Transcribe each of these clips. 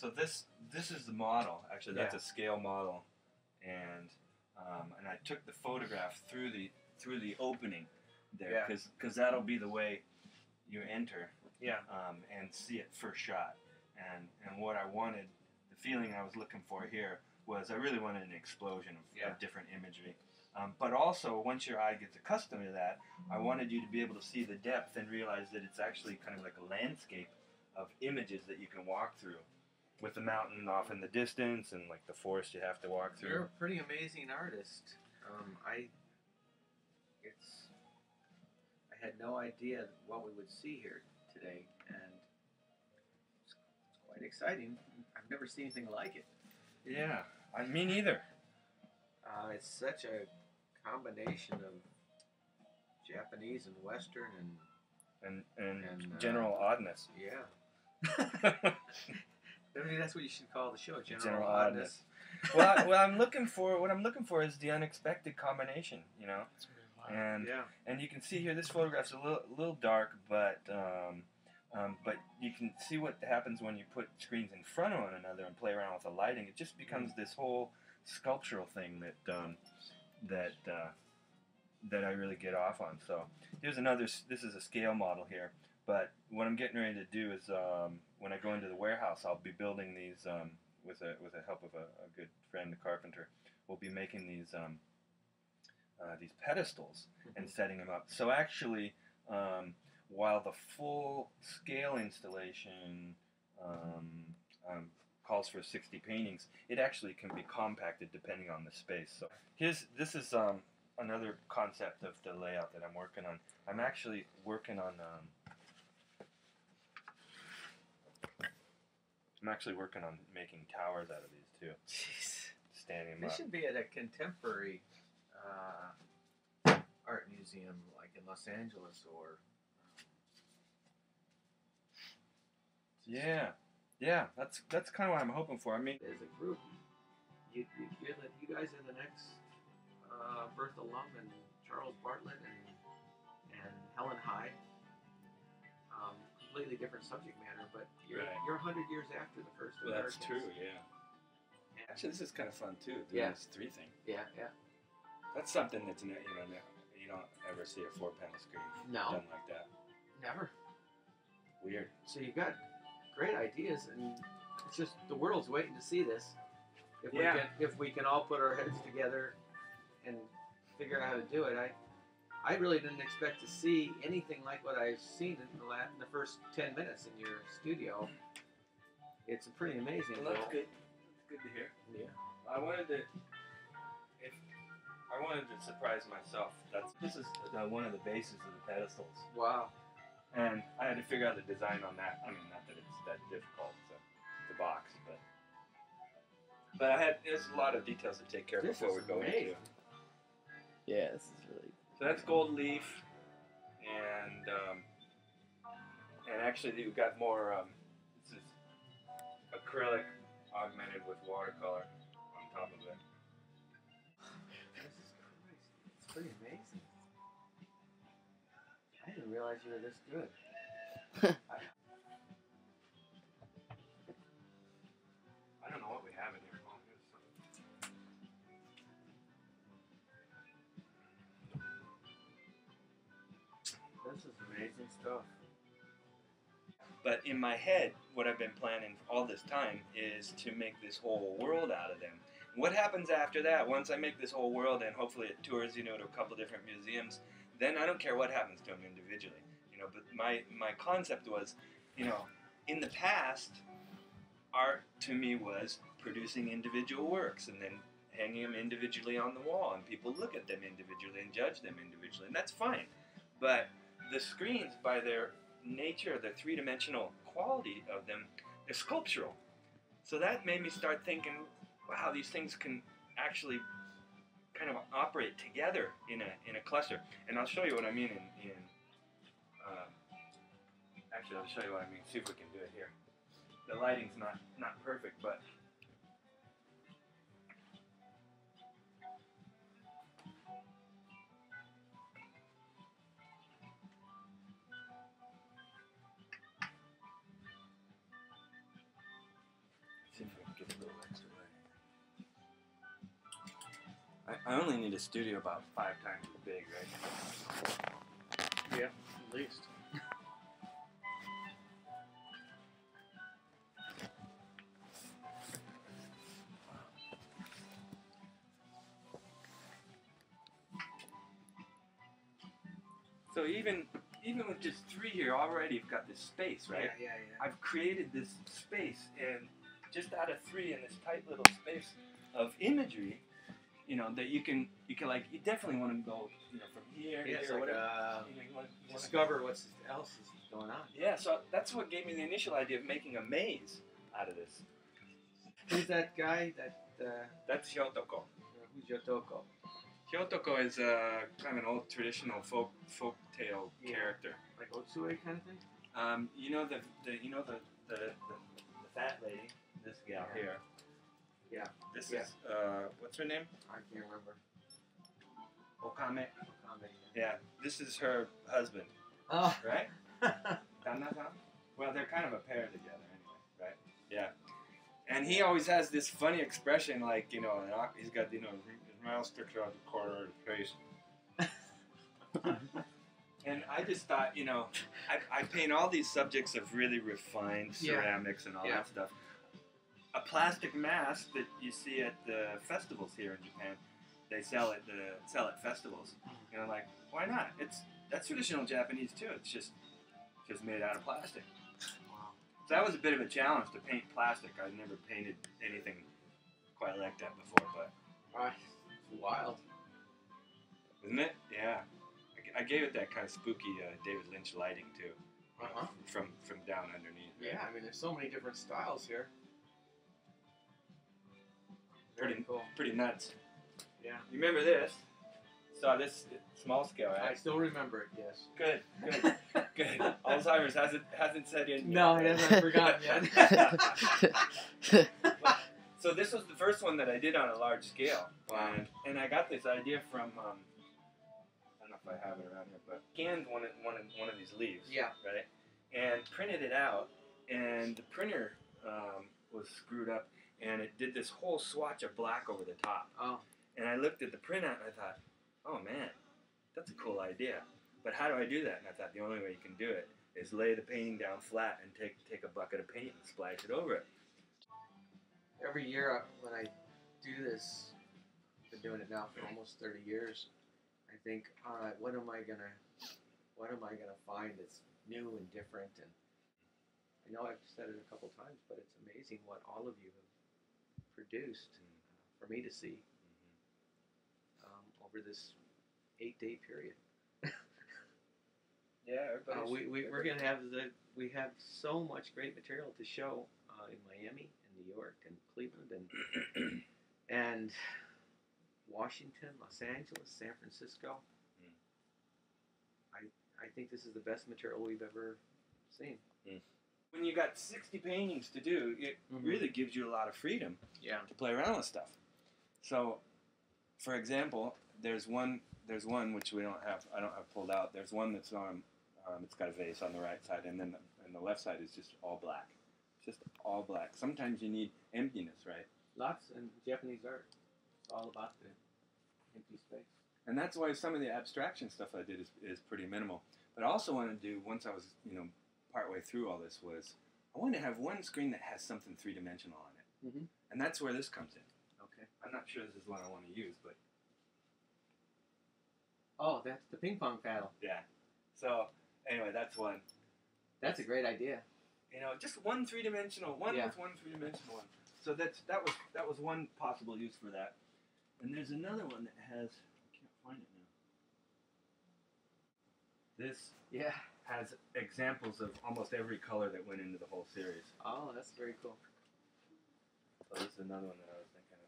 So this is the model. Actually, that's a scale model, and I took the photograph through the opening there, because that'll be the way you enter. And see it first shot. And what I wanted, the feeling I was looking for here was I really wanted an explosion of different imagery. But also, once your eye gets accustomed to that, I wanted you to be able to see the depth and realize that it's actually kind of like a landscape of images that you can walk through, with the mountain off in the distance and like the forest you have to walk through. You're a pretty amazing artist. I had no idea what we would see here today, and it's quite exciting. I've never seen anything like it. Yeah, me neither. It's such a combination of Japanese and Western and general oddness. Yeah. Maybe that's what you should call the show, general oddness. Well, what I'm looking for is the unexpected combination, you know. And you can see here, this photograph's a little dark, but you can see what happens when you put screens in front of one another and play around with the lighting. It just becomes this whole sculptural thing that I really get off on. So here's another. This is a scale model here. But what I'm getting ready to do is, when I go into the warehouse, I'll be building these with the help of a good friend, a carpenter. We'll be making these pedestals and setting them up. So actually, while the full scale installation calls for 60 paintings, it actually can be compacted depending on the space. So this is another concept of the layout that I'm working on. I'm actually working on making towers out of these too. Jeez. Standing them This up. should be at a contemporary art museum, like in Los Angeles, or. Yeah, that's kind of what I'm hoping for. I mean, as a group, you guys are the next Bertha Lum and Charles Bartlett and Helen Hyde. Completely different subject matter, but you're 100 years after the first. Well, that's true. Yeah. Actually, this is kind of fun too. Doing this 3 thing. Yeah. That's something that's you don't ever see a 4-panel screen done like that. Never. Weird. So you've got great ideas, and it's just the world's waiting to see this. If we can all put our heads together and figure out how to do it, I really didn't expect to see anything like what I've seen in the first 10 minutes in your studio. It's pretty amazing. Well, that's good. That's good to hear. Yeah. I wanted to surprise myself. This is one of the bases of the pedestals. Wow. And I had to figure out the design on that. I mean, not that it's that difficult. It's a box, but there's a lot of details to take care of before we go into. Yeah, this is really. So that's gold leaf, and actually we've got more. This is acrylic augmented with watercolor on top of it. Jesus Christ, it's pretty amazing. I didn't realize you were this good. I don't know what we have in here. This is amazing stuff. But in my head, what I've been planning all this time is to make this whole world out of them. What happens after that, once I make this whole world and hopefully it tours, to a couple different museums, then I don't care what happens to them individually. But my concept was, in the past, art to me was producing individual works and then hanging them individually on the wall, and people look at them individually and judge them individually, and that's fine. But the screens, by their nature, the 3-dimensional quality of them, they're sculptural. So that made me start thinking, wow, these things can actually kind of operate together in a cluster. And I'll show you what I mean actually, I'll show you what I mean. See if we can do it here. The lighting's not perfect, but Just a little extra light. I only need a studio about 5 times as big, right? Yeah, at least. So even with just 3 here already, you've got this space, right? Yeah. I've created this space, and just out of 3 in this tight little space of imagery, you know, that you can like, you definitely want to go, you know, from here to Yeah, it's here, like whatever. You wanna discover what else is going on. Yeah, so that's what gave me the initial idea of making a maze out of this. Who's that guy? That's Hyotoko. Who's Yotoko? Hyotoko is kind of an old traditional folk tale character. Like Otsue kind of thing? You know the fat lady, this gal here. Yeah. This is what's her name? I can't remember. Okame. Yeah, this is her husband. Oh. Right?旦那さん? Well, they're kind of a pair together anyway, right? Yeah. And he always has this funny expression, like, you know, he's got, you know, his mouth sticks out the corner of his face. And I just thought, you know, I paint all these subjects of really refined ceramics and all that stuff. A plastic mask that you see at the festivals here in Japan, they sell at festivals. You know, like, why not? That's traditional Japanese too. It's just made out of plastic. Wow. So that was a bit of a challenge to paint plastic. I'd never painted anything quite like that before, but it's wild, isn't it? Yeah. I gave it that kind of spooky David Lynch lighting too, from down underneath. Yeah, I mean, there's so many different styles here. Very cool. Pretty nuts. Yeah. You remember this? Saw this small scale, right? I still remember it. Yes. Good. Alzheimer's hasn't set in yet. No, it hasn't forgotten yet. So this was the first one that I did on a large scale. Wow. And I got this idea from I don't know if I have it around here, but scanned one of these leaves. Yeah. Right. And printed it out, and the printer was screwed up, and it did this whole swatch of black over the top. Oh. And I looked at the printout and I thought, oh man, that's a cool idea. But how do I do that? And I thought the only way you can do it is lay the painting down flat and take a bucket of paint and splash it over it. Every year when I do this, I've been doing it now for almost 30 years. I think, all right, what am I gonna find that's new and different? And I know I've said it a couple times, but it's amazing what all of you have produced for me to see over this 8-day period. Yeah, we're gonna have we have so much great material to show in Miami, and New York, and Cleveland, and Washington, Los Angeles, San Francisco. I think this is the best material we've ever seen. When you got 60 paintings to do, it really gives you a lot of freedom to play around with stuff. So, for example, there's one which I don't have pulled out. There's one that's on, it's got a vase on the right side, and then the left side is just all black. Just all black. Sometimes you need emptiness, right? Lots in Japanese art. It's all about the empty space. And that's why some of the abstraction stuff I did is pretty minimal. But I also wanted to do, once I was, partway through all this, was I wanted to have one screen that has something three-dimensional on it. And that's where this comes in. Okay. I'm not sure this is what I want to use, but... Oh, that's the ping pong paddle. Yeah. So, anyway, that's one. That's a great idea. Just one three-dimensional, with one three-dimensional one. So that was one possible use for that. And there's another one that has, I can't find it now. This has examples of almost every color that went into the whole series. Oh, that's very cool. So this is another one that I was thinking of.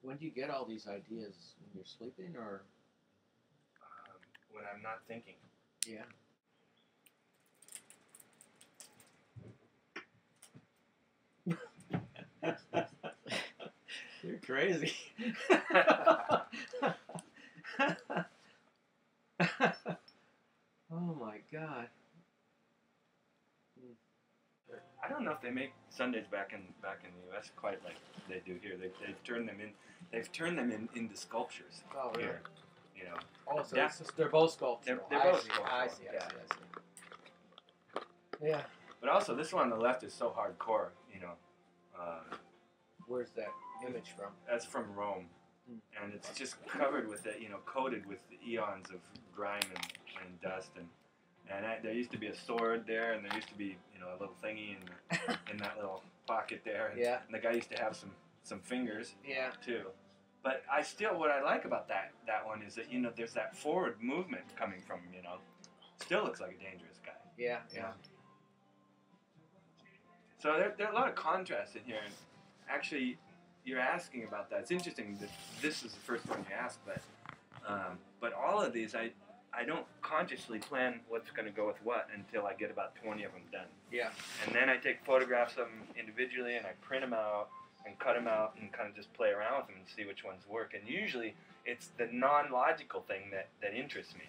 When do you get all these ideas? When you're sleeping, or? When I'm not thinking. Yeah. You're crazy. Oh my God. I don't know if they make Sundays back in the U.S. quite like they do here. They've turned them into sculptures Oh, really? here. You know. Oh, so Yeah. it's just, they're both sculptural. They're both sculptural. I see. Yeah. But also, this one on the left is so hardcore. You know. Where's that image from? That's from Rome, and it's just covered with it. You know, coated with the eons of grime and dust and there used to be a sword there, and there used to be, you know, a little thingy in that little pocket there. And, Yeah. and the guy used to have some fingers. Yeah. Too. But what I like about that one is that, you know, there's that forward movement coming from him, you know. Still looks like a dangerous guy. Yeah. So there are a lot of contrasts in here. And actually, you're asking about that. It's interesting that this is the first one you asked, but all of these, I don't consciously plan what's going to go with what until I get about 20 of them done. Yeah. And then I take photographs of them individually, and I print them out and cut them out and kind of just play around with them and see which ones work. And usually it's the non-logical thing that interests me.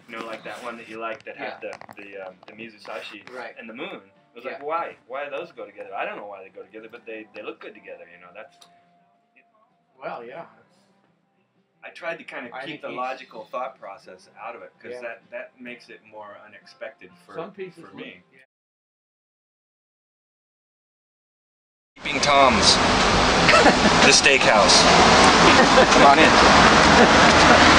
You know, like that one that you like that had the Mizusashi and the moon. It was like, why? Why do those go together? I don't know why they go together, but they look good together. You know, that's. Well, yeah. I tried to kind of keep the logical thought process out of it because that makes it more unexpected for me. Peeping Tom's, the steakhouse. Come on in.